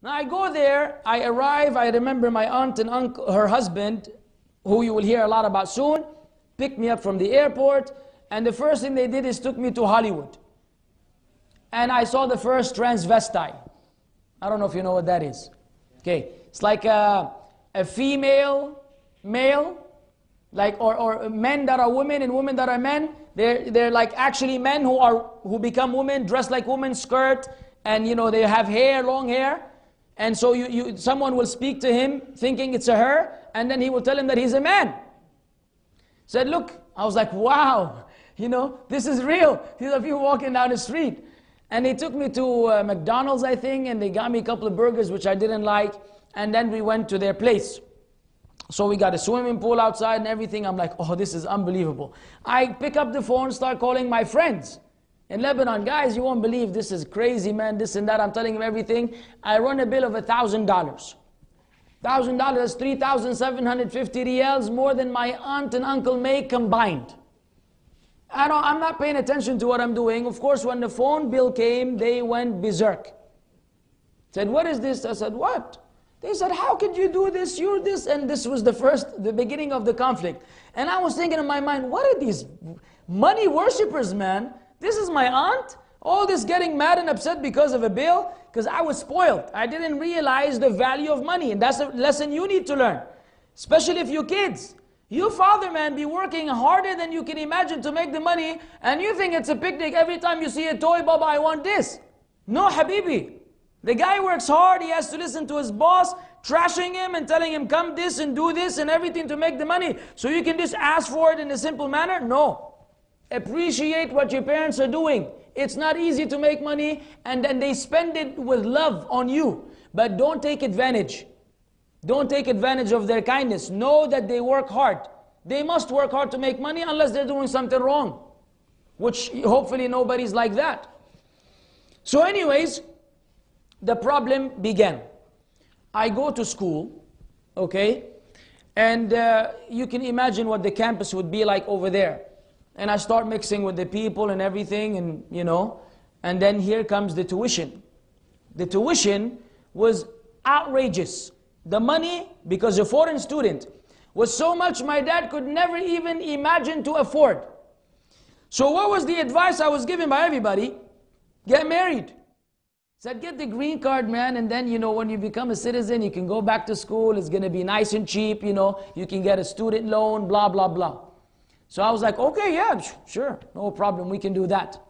Now I go there, I arrive, I remember my aunt and uncle, her husband, who you will hear a lot about soon, picked me up from the airport, and the first thing they did is took me to Hollywood. And I saw the first transvestite. I don't know if you know what that is. Okay, it's like a female, male, like or men that are women and women that are men. They're like actually men who become women, dress like women, skirt, and you know they have hair, long hair. And so someone will speak to him thinking it's a her, and then he will tell him that he's a man. Said, look, I was like, wow, you know, this is real. These are people walking down the street. And they took me to McDonald's, I think, and they got me a couple of burgers, which I didn't like. And then we went to their place. So we got a swimming pool outside and everything. I'm like, oh, this is unbelievable. I pick up the phone, start calling my friends in Lebanon. Guys, you won't believe this is crazy, man, this and that. I'm telling him everything. I run a bill of $1,000. $1,000 is 3,750 riyals, more than my aunt and uncle make combined. I'm not paying attention to what I'm doing. Of course, when the phone bill came, they went berserk. Said, what is this? I said, what? They said, how could you do this? You're this. And this was the beginning of the conflict. And I was thinking in my mind, what are these money worshippers, man? This is my aunt? All this getting mad and upset because of a bill? Because I was spoiled. I didn't realize the value of money. And that's a lesson you need to learn. Especially if you're kids. You father, man, be working harder than you can imagine to make the money, and you think it's a picnic every time you see a toy, Baba, I want this. No, Habibi. The guy works hard, he has to listen to his boss, trashing him and telling him, come this and do this and everything to make the money. So you can just ask for it in a simple manner? No. Appreciate what your parents are doing. It's not easy to make money, and then they spend it with love on you. But don't take advantage. Don't take advantage of their kindness. Know that they work hard. They must work hard to make money unless they're doing something wrong. Which hopefully nobody's like that. So anyways, the problem began. I go to school, okay? And you can imagine what the campus would be like over there. And I start mixing with the people and everything, and you know. And then here comes the tuition. The tuition was outrageous. The money, because a foreign student, was so much my dad could never even imagine to afford. So what was the advice I was given by everybody? Get married. Said, get the green card, man, and then, you know, when you become a citizen, you can go back to school, it's going to be nice and cheap, you know, you can get a student loan, blah, blah, blah. So I was like, okay, yeah, sure, no problem, we can do that.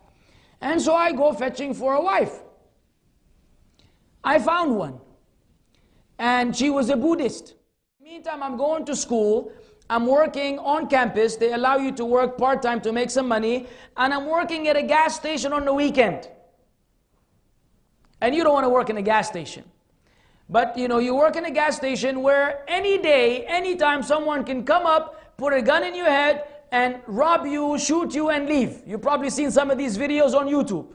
And so I go fetching for a wife. I found one. And she was a Buddhist. Meantime, I'm going to school, I'm working on campus, they allow you to work part-time to make some money, and I'm working at a gas station on the weekend. And you don't want to work in a gas station. But you know, you work in a gas station where any day, anytime someone can come up, put a gun in your head, and rob you, shoot you, and leave. You've probably seen some of these videos on YouTube.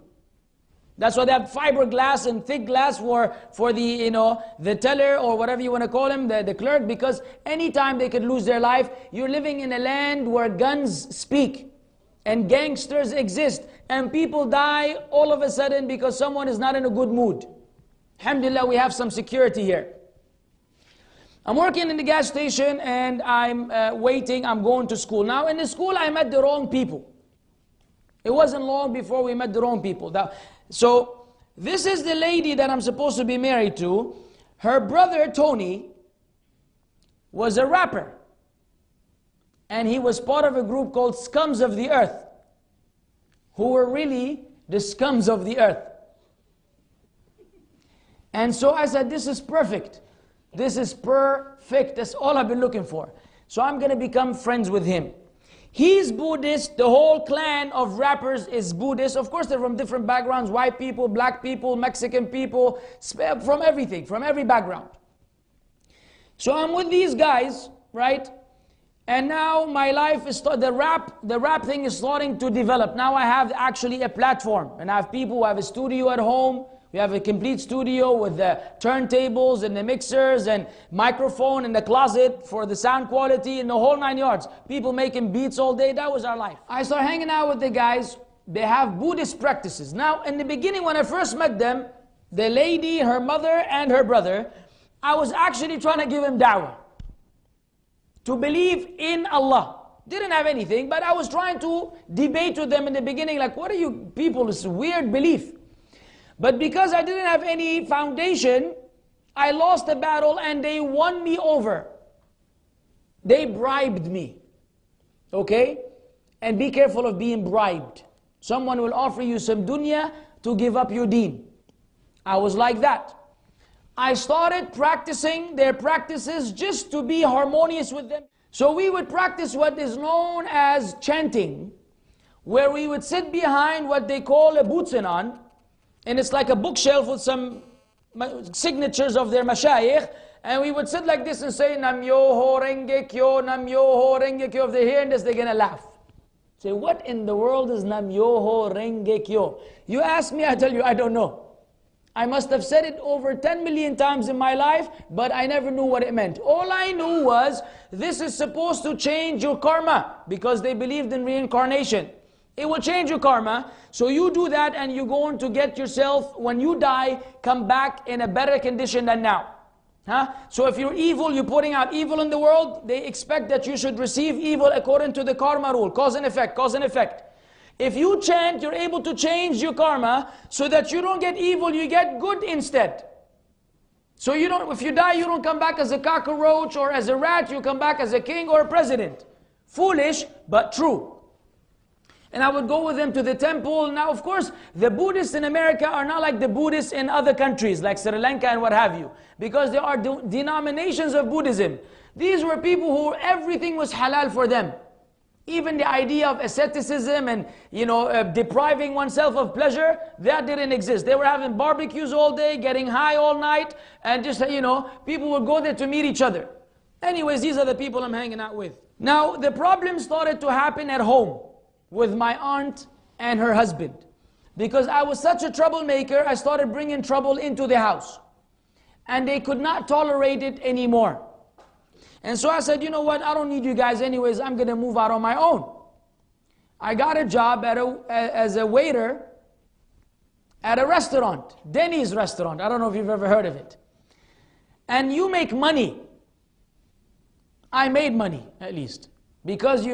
That's why they have fiberglass and thick glass for the, you know, the teller or whatever you want to call him, the clerk, because anytime they could lose their life. You're living in a land where guns speak and gangsters exist and people die all of a sudden because someone is not in a good mood. Alhamdulillah, we have some security here. I'm working in the gas station and I'm waiting, I'm going to school. Now in the school I met the wrong people. It wasn't long before we met the wrong people. So this is the lady that I'm supposed to be married to. Her brother Tony was a rapper. And he was part of a group called Scums of the Earth, who were really the scums of the earth. And so I said, this is perfect. This is perfect. That's all I've been looking for. So I'm going to become friends with him. He's Buddhist. The whole clan of rappers is Buddhist. Of course, they're from different backgrounds. White people, black people, Mexican people, from everything, from every background. So I'm with these guys, right? And now my life is, the rap thing is starting to develop. Now I have actually a platform. And I have people who have a studio at home. We have a complete studio with the turntables and the mixers and microphone in the closet for the sound quality and the whole 9 yards. People making beats all day. That was our life. I started hanging out with the guys. They have Buddhist practices. Now, in the beginning when I first met them, the lady, her mother and her brother, I was actually trying to give him da'wah. To believe in Allah. Didn't have anything, but I was trying to debate with them in the beginning, like, what are you people, this weird belief. But because I didn't have any foundation, I lost the battle and they won me over. They bribed me. Okay? And be careful of being bribed. Someone will offer you some dunya to give up your deen. I was like that. I started practicing their practices just to be harmonious with them. So we would practice what is known as chanting, where we would sit behind what they call a butsenan, and it's like a bookshelf with some signatures of their mashayikh, and we would sit like this and say, Nam Yoho Renge Kyo, Nam Yoho Renge Kyo. If they're hearing this, they're gonna laugh. Say, what in the world is Nam Yoho Renge Kyo? You ask me, I tell you, I don't know. I must have said it over 10 million times in my life, but I never knew what it meant. All I knew was, this is supposed to change your karma, because they believed in reincarnation. It will change your karma, so you do that and you're going to get yourself, when you die, come back in a better condition than now. So if you're evil, you're putting out evil in the world, they expect that you should receive evil according to the karma rule, cause and effect, cause and effect. If you chant, you're able to change your karma so that you don't get evil, you get good instead. So you don't, if you die, you don't come back as a cockroach or as a rat, you come back as a king or a president. Foolish, but true. And I would go with them to the temple. Now, of course, the Buddhists in America are not like the Buddhists in other countries, like Sri Lanka and what have you. Because there are denominations of Buddhism. These were people who everything was halal for them. Even the idea of asceticism and, depriving oneself of pleasure, that didn't exist. They were having barbecues all day, getting high all night, and just, people would go there to meet each other. Anyways, these are the people I'm hanging out with. Now, the problem started to happen at home with my aunt and her husband. Because I was such a troublemaker, I started bringing trouble into the house. And they could not tolerate it anymore. And so I said, you know what, I don't need you guys anyways, I'm going to move out on my own. I got a job as a waiter at a restaurant, Denny's restaurant. I don't know if you've ever heard of it. And you make money. I made money, at least. Because,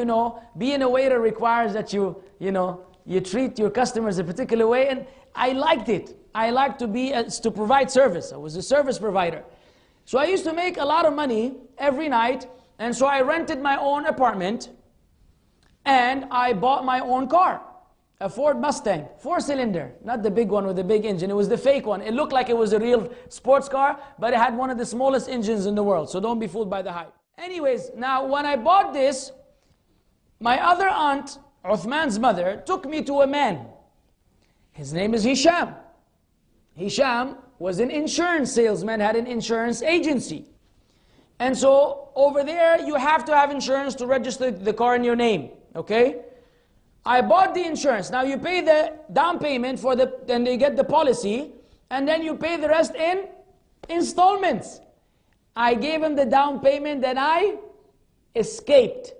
being a waiter requires that you treat your customers a particular way, and I liked it. I liked to provide service. I was a service provider. So I used to make a lot of money every night, and so I rented my own apartment, and I bought my own car, a Ford Mustang, 4-cylinder, not the big one with the big engine, it was the fake one. It looked like it was a real sports car, but it had one of the smallest engines in the world, so don't be fooled by the hype. Anyways, now when I bought this, my other aunt, Uthman's mother, took me to a man. His name is Hisham. Hisham was an insurance salesman, had an insurance agency. And so, over there, you have to have insurance to register the car in your name, okay? I bought the insurance. Now you pay the down payment then they get the policy, and then you pay the rest in installments. I gave him the down payment, then I escaped.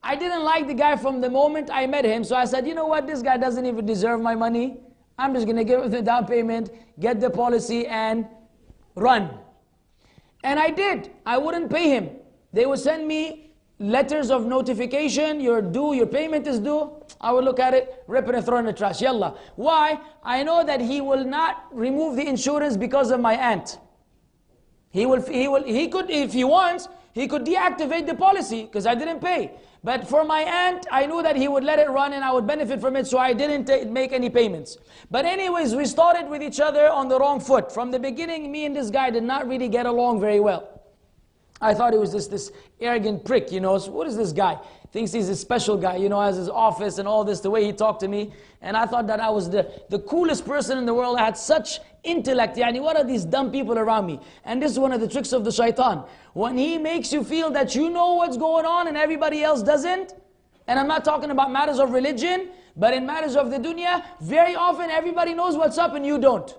I didn't like the guy from the moment I met him, so I said, you know what, this guy doesn't even deserve my money. I'm just going to give him the down payment, get the policy, and run. And I did. I wouldn't pay him. They would send me letters of notification, you're due, your payment is due. I would look at it, rip it and throw it in the trash. Yalla. Why? I know that he will not remove the insurance because of my aunt. He could, if he wants, he could deactivate the policy because I didn't pay. But for my aunt, I knew that he would let it run and I would benefit from it, so I didn't make any payments. But anyways, we started with each other on the wrong foot. From the beginning, me and this guy did not really get along very well. I thought he was this arrogant prick, So what is this guy? Thinks he's a special guy, has his office and all this, the way he talked to me. And I thought that I was the coolest person in the world. I had such intellect. What are these dumb people around me? And this is one of the tricks of the shaitan. When he makes you feel that you know what's going on and everybody else doesn't, and I'm not talking about matters of religion, but in matters of the dunya, very often everybody knows what's up and you don't.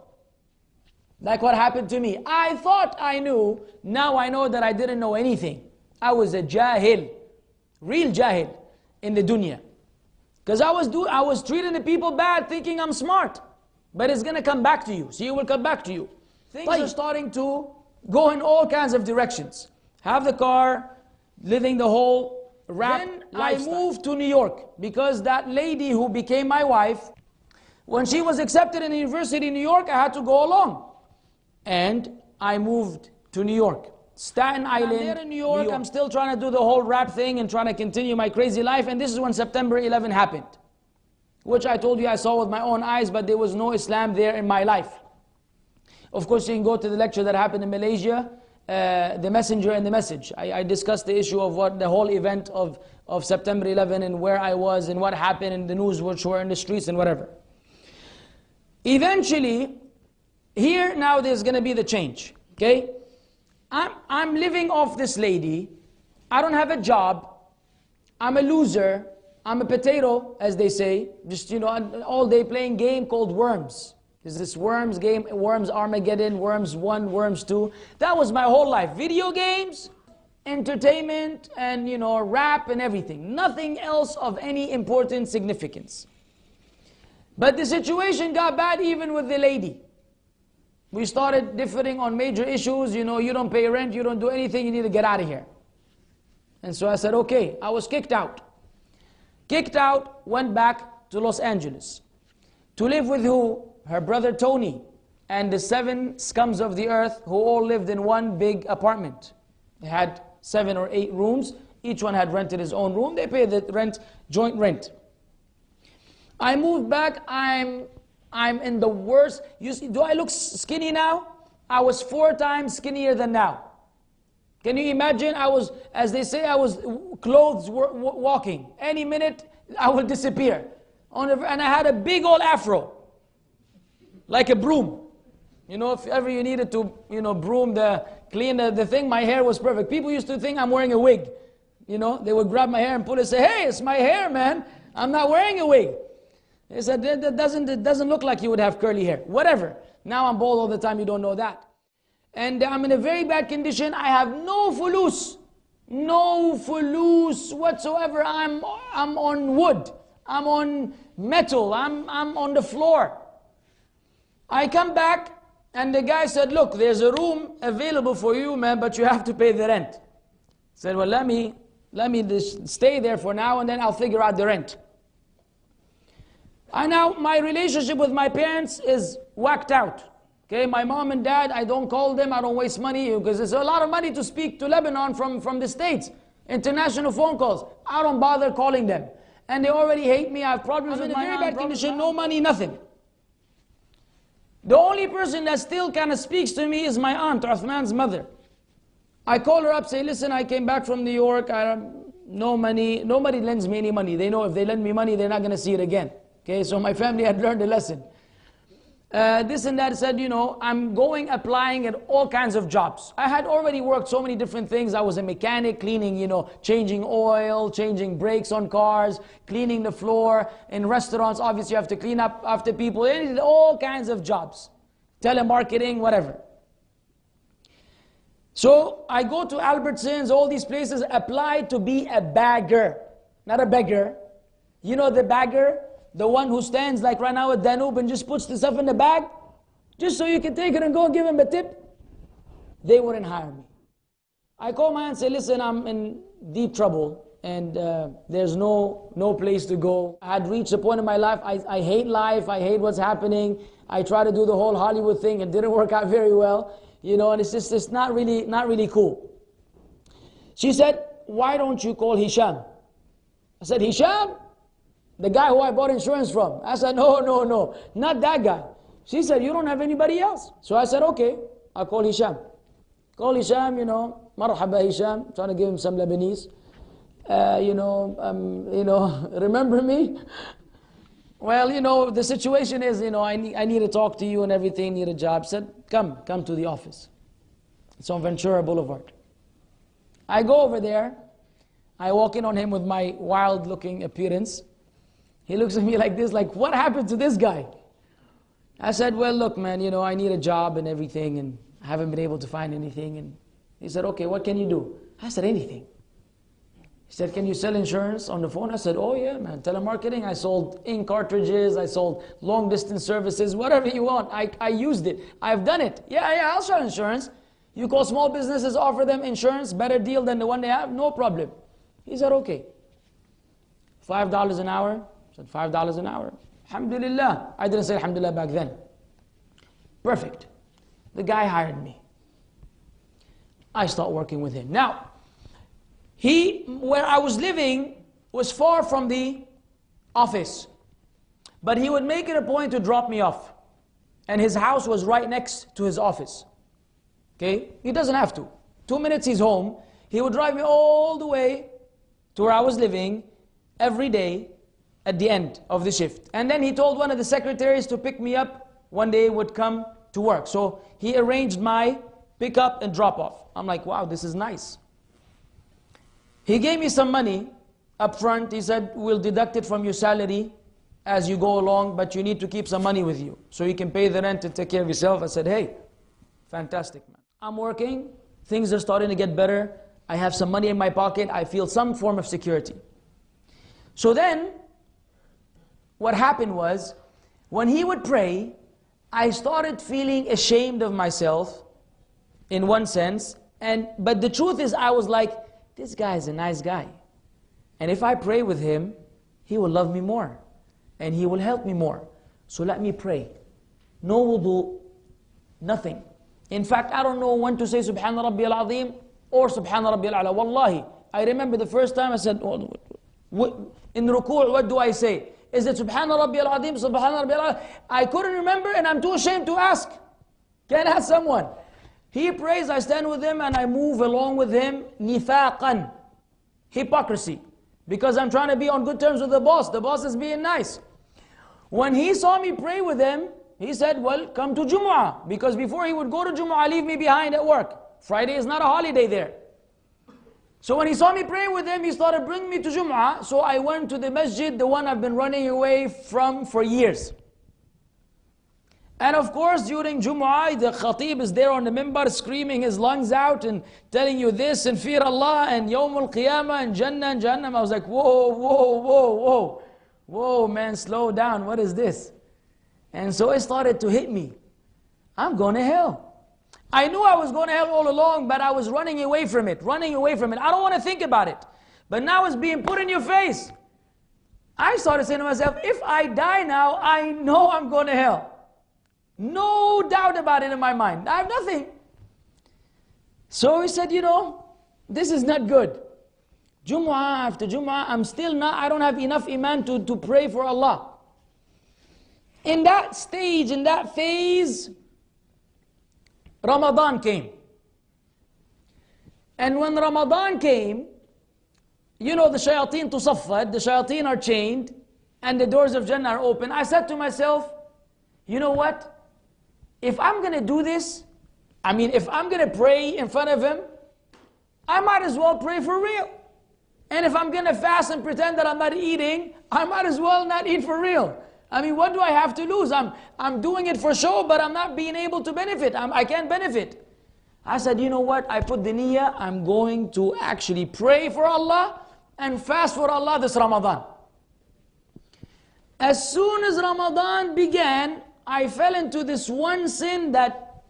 Like what happened to me. I thought I knew, now I know that I didn't know anything. I was a jahil, real jahil in the dunya. Because I was treating the people bad, thinking I'm smart. but it's going to come back to you. See, it will come back to you. Things are starting to go in all kinds of directions. Have the car, living the whole rap lifestyle. I moved to New York because that lady who became my wife, when she was accepted in the university in New York, I had to go along. And I moved to New York. Staten Island. I'm there in New York. I'm still trying to do the whole rap thing and trying to continue my crazy life. And this is when September 11 happened, which I told you I saw with my own eyes, but there was no Islam there in my life. Of course, you can go to the lecture that happened in Malaysia, the messenger and the message. I discussed the issue of what the whole event of September 11 and where I was and what happened and the news which were in the streets and whatever. Eventually, here now there's going to be the change. Okay? I'm living off this lady. I don't have a job. I'm a loser. I'm a potato, as they say. Just, all day playing game called Worms. There's this Worms game, Worms Armageddon, Worms 1, Worms 2. That was my whole life. Video games, entertainment, and, rap and everything. Nothing else of any important significance. But the situation got bad even with the lady. We started differing on major issues. You don't pay rent, you don't do anything, you need to get out of here. And so I said, okay. I was kicked out. Kicked out, went back to Los Angeles. To live with who? Her brother Tony and the 7 scums of the earth who all lived in one big apartment. They had 7 or 8 rooms. Each one had rented his own room. They paid the rent, joint rent. I moved back. I'm in the worst. You see, do I look skinny now? I was 4 times skinnier than now. Can you imagine? I was, as they say, I was clothes walking. Any minute, I will disappear. And I had a big old afro, like a broom. If ever you needed to, broom clean the thing, my hair was perfect. People used to think I'm wearing a wig. They would grab my hair and pull it and say, hey, it's my hair, man. I'm not wearing a wig. They said, it doesn't look like you would have curly hair. Whatever. Now I'm bald all the time, you don't know that. And I'm in a very bad condition. I have no fulus. No fulus whatsoever. I'm on wood. I'm on metal. I'm on the floor. I come back and the guy said, look, there's a room available for you, man, but you have to pay the rent. I said, well, let me just stay there for now and then I'll figure out the rent. And now my relationship with my parents is whacked out. Okay, my mom and dad, I don't call them, I don't waste money because it's a lot of money to speak to Lebanon from the States. International phone calls. I don't bother calling them. And they already hate me, I have problems with my aunt. I'm in a very bad condition, no money, nothing. The only person that still kind of speaks to me is my aunt, Uthman's mother. I call her up, say, listen, I came back from New York, I have no money. Nobody lends me any money. They know if they lend me money, they're not going to see it again. Okay, so my family had learned a lesson. This and that said, I'm applying at all kinds of jobs. I had already worked so many different things. I was a mechanic, cleaning, changing oil, changing brakes on cars, cleaning the floor. In restaurants, obviously you have to clean up after people. I did all kinds of jobs. Telemarketing, whatever. So I go to Albertsons, all these places, apply to be a bagger. Not a beggar. The bagger? The one who stands like right now at Danube and just puts the stuff in the bag, just so you can take it and go and give him a tip. They wouldn't hire me. I call my aunt and say, listen, I'm in deep trouble and there's no place to go. I had reached a point in my life, I hate life, I hate what's happening. I try to do the whole Hollywood thing, it didn't work out very well, and it's not really cool. She said, why don't you call Hisham? I said, Hisham? The guy who I bought insurance from. I said, no, not that guy. She said, you don't have anybody else. So I said, okay, I'll call Hisham. Call Hisham, marhaba Hisham, trying to give him some Lebanese. Remember me? Well, the situation is, I need to talk to you and everything, need a job. Said, come to the office. It's on Ventura Boulevard. I go over there. I walk in on him with my wild looking appearance. He looks at me like this, like, what happened to this guy? I said, well, look, man, I need a job and everything, and I haven't been able to find anything. And he said, okay, what can you do? I said, anything. He said, can you sell insurance on the phone? I said, oh yeah, man, telemarketing. I sold ink cartridges, I sold long distance services, whatever you want. I used it. I've done it. Yeah, I'll sell insurance. You call small businesses, offer them insurance, better deal than the one they have, no problem. He said, okay. $5 an hour. I said, $5 an hour. Alhamdulillah. I didn't say Alhamdulillah back then. Perfect. The guy hired me. I start working with him. Now, where I was living was far from the office. But he would make it a point to drop me off. And his house was right next to his office. Okay? He doesn't have to. 2 minutes he's home. He would drive me all the way to where I was living every day at the end of the shift. And then he told one of the secretaries to pick me up one day would come to work. So he arranged my pick up and drop off. I'm like, wow, this is nice. He gave me some money up front. He said, we'll deduct it from your salary as you go along, but you need to keep some money with you so you can pay the rent and take care of yourself. I said, hey, fantastic, man. I'm working. Things are starting to get better. I have some money in my pocket. I feel some form of security. So then, what happened was, when he would pray, I started feeling ashamed of myself, in one sense. But the truth is, I was like, this guy is a nice guy. And if I pray with him, he will love me more. And he will help me more. So let me pray. No wudu, nothing. In fact, I don't know when to say Subhana Rabbi al-Azim or Subhana Rabbi al-A'la. Wallahi, I remember the first time I said, in ruku', what do I say? Is it Subhana Rabbi al-Azim, Subhana Rabbi al-A'la? I couldn't remember and I'm too ashamed to ask. Can I ask someone? He prays, I stand with him and I move along with him. Nifaqan, hypocrisy. Because I'm trying to be on good terms with the boss. The boss is being nice. When he saw me pray with him, he said, well, come to Jumu'ah. Because before he would go to Jumu'ah, leave me behind at work. Friday is not a holiday there. So when he saw me praying with him, he started bringing me to Jumu'ah. So I went to the masjid, the one I've been running away from for years. And of course, during Jumu'ah, the khatib is there on the minbar screaming his lungs out and telling you this and fear Allah and Yawm al-Qiyamah and Jannah and Jahannam. I was like, whoa. Whoa, man, slow down. What is this? And so it started to hit me. I'm going to hell. I knew I was going to hell all along, but I was running away from it. I don't want to think about it. But now it's being put in your face. I started saying to myself, if I die now, I know I'm going to hell. No doubt about it in my mind. I have nothing. So he said, this is not good. Jumu'ah after Jumu'ah, I don't have enough iman to pray for Allah. In that stage, in that phase, Ramadan came. And when Ramadan came, the shayateen tusaffad, the shayateen are chained, and the doors of Jannah are open. I said to myself, you know what? If I'm going to do this, if I'm going to pray in front of him, I might as well pray for real. And if I'm going to fast and pretend that I'm not eating, I might as well not eat for real. What do I have to lose? I'm doing it for show, but I'm not being able to benefit. I can't benefit. I said, you know what? I put the niyyah, I'm going to actually pray for Allah and fast for Allah this Ramadan. As soon as Ramadan began, I fell into this one sin that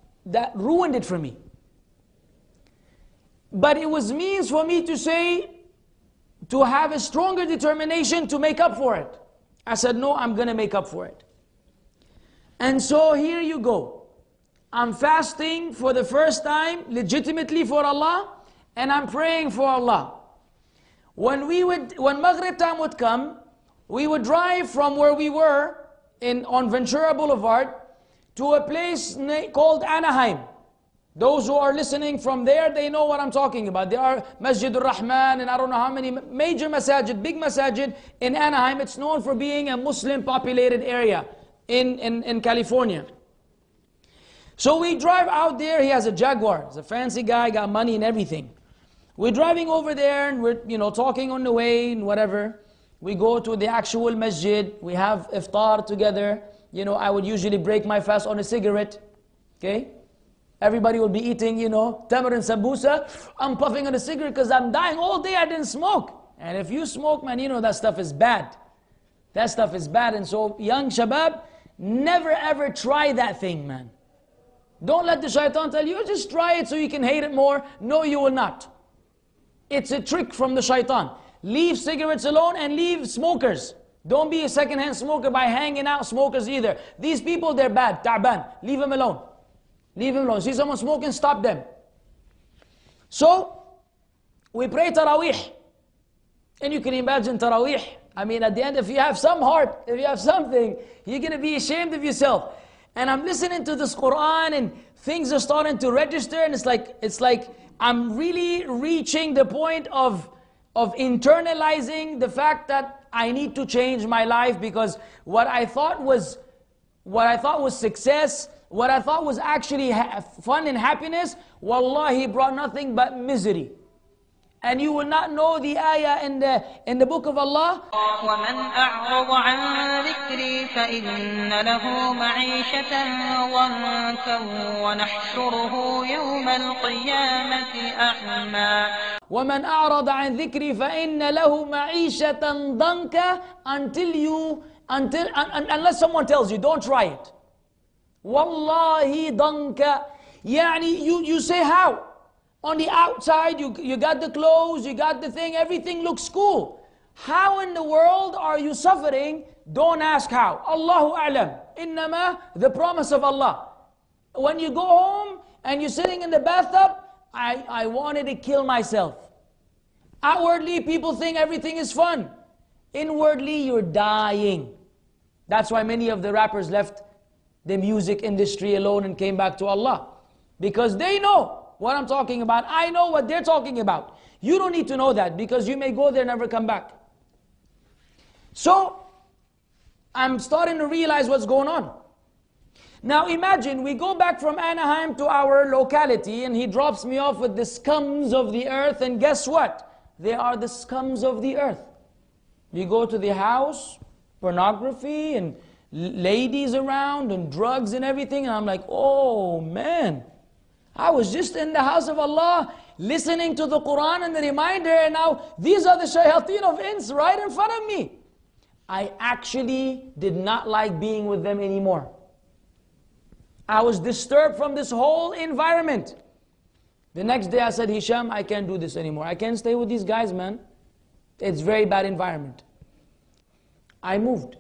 ruined it for me. But it was means for me to have a stronger determination to make up for it. I said, no, I'm going to make up for it. And so here you go. I'm fasting for the first time, legitimately for Allah, and I'm praying for Allah. When Maghrib time would come, we would drive from where we were on Ventura Boulevard to a place called Anaheim. Those who are listening from there, they know what I'm talking about. There are Masjid al-Rahman and I don't know how many major masajid, big masajid in Anaheim. It's known for being a Muslim populated area in California. So we drive out there. He has a Jaguar. He's a fancy guy, got money and everything. We're driving over there and we're talking on the way and whatever. We go to the actual masjid. We have iftar together. I would usually break my fast on a cigarette. Okay? Everybody will be eating, tamar and sambusa. I'm puffing on a cigarette because I'm dying all day. I didn't smoke. And if you smoke, man, you know that stuff is bad. That stuff is bad. And so, young shabab, never ever try that thing, man. Don't let the shaitan tell you, just try it so you can hate it more. No, you will not. It's a trick from the shaitan. Leave cigarettes alone and leave smokers. Don't be a second-hand smoker by hanging out smokers either. These people, they're bad. Ta'ban. Leave them alone. Leave them alone. See someone smoking, stop them. So, we pray Taraweeh. And you can imagine Taraweeh. I mean, at the end, if you have some heart, if you have something, you're going to be ashamed of yourself. And I'm listening to this Qur'an and things are starting to register, and it's like I'm really reaching the point of internalizing the fact that I need to change my life, because what I thought was success, what I thought was actually fun and happiness, wallahi brought nothing but misery. And you will not know the ayah in the book of Allah. وَمَنْ أَعْرَضَ عَنْ ذِكْرِي فَإِنَّ لَهُ مَعِيشَةً ضَنكًا وَنَحْشُرُهُ يَوْمَ الْقِيَامَةِ أَعْمَى. وَمَنْ أَعْرَضَ عَنْ ذِكْرِي فَإِنَّ لَهُ مَعِيشَةً ضَنكًا unless someone tells you, don't try it. Wallahi danka. Yani you say how? On the outside, you got the clothes, you got the thing, everything looks cool. How in the world are you suffering? Don't ask how. Allahu a'lam. Innama, the promise of Allah. When you go home and you're sitting in the bathtub, I wanted to kill myself. Outwardly, people think everything is fun. Inwardly, you're dying. That's why many of the rappers left the music industry alone and came back to Allah. Because they know what I'm talking about. I know what they're talking about. You don't need to know that, because you may go there and never come back. So, I'm starting to realize what's going on. Now imagine, we go back from Anaheim to our locality, and he drops me off with the scums of the earth, and guess what? They are the scums of the earth. We go to the house, pornography, and ladies around, and drugs and everything, and I'm like, oh man, I was just in the house of Allah, listening to the Qur'an and the reminder, and now these are the shayateen of ins right in front of me. I actually did not like being with them anymore. I was disturbed from this whole environment. The next day I said, Hisham, I can't do this anymore. I can't stay with these guys, man. It's very bad environment. I moved.